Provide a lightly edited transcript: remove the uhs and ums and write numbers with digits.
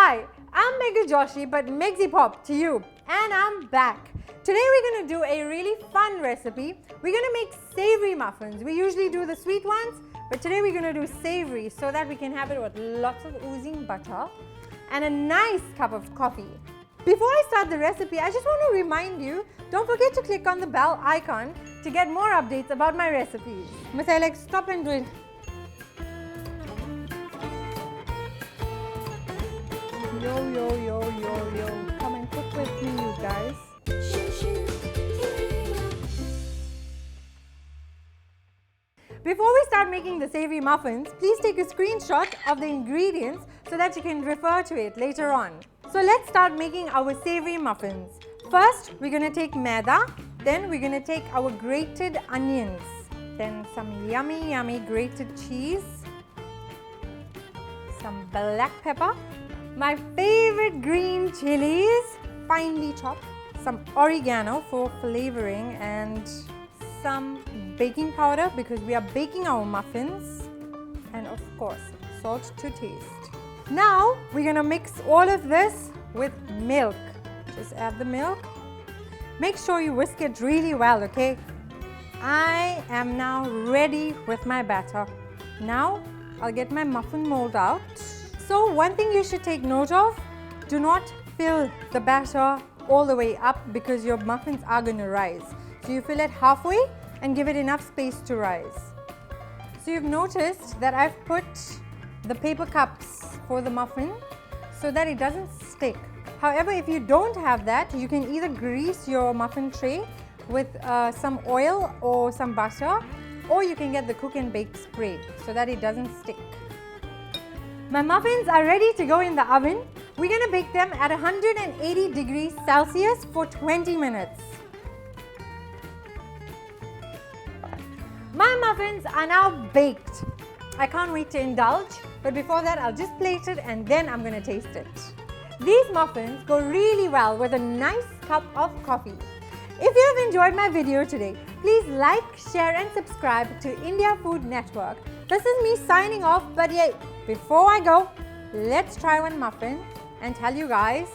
Hi, I'm Megha Joshi, but Megzy Pop to you, and I'm back. Today we're going to do a really fun recipe. We're going to make savory muffins. We usually do the sweet ones, but today we're going to do savory so that we can have it with lots of oozing butter and a nice cup of coffee. Before I start the recipe, I just want to remind you, don't forget to click on the bell icon to get more updates about my recipes. Must I like stop and do it? Yo, yo, yo, yo, yo. Come and cook with me, you guys. Before we start making the savory muffins, please take a screenshot of the ingredients so that you can refer to it later on. So let's start making our savory muffins. First, we're going to take Maida, then we're going to take our grated onions, then some yummy, yummy grated cheese, some black pepper, my favorite green chilies, finely chopped, some oregano for flavoring, and some baking powder because we are baking our muffins, and of course salt to taste. Now we're going to mix all of this with milk. Just add the milk. Make sure you whisk it really well, okay? I am now ready with my batter. Now I'll get my muffin mold out. So one thing you should take note of, do not fill the batter all the way up because your muffins are going to rise. So you fill it halfway and give it enough space to rise. So you've noticed that I've put the paper cups for the muffin so that it doesn't stick. However, if you don't have that, you can either grease your muffin tray with some oil or some butter, or you can get the cook and bake spray so that it doesn't stick. My muffins are ready to go in the oven. We're going to bake them at 180 degrees Celsius for 20 minutes. My muffins are now baked. I can't wait to indulge, but before that I'll just plate it and then I'm going to taste it. These muffins go really well with a nice cup of coffee. If you have enjoyed my video today, please like, share and subscribe to India Food Network. This is me signing off, but yeah, before I go, let's try one muffin and tell you guys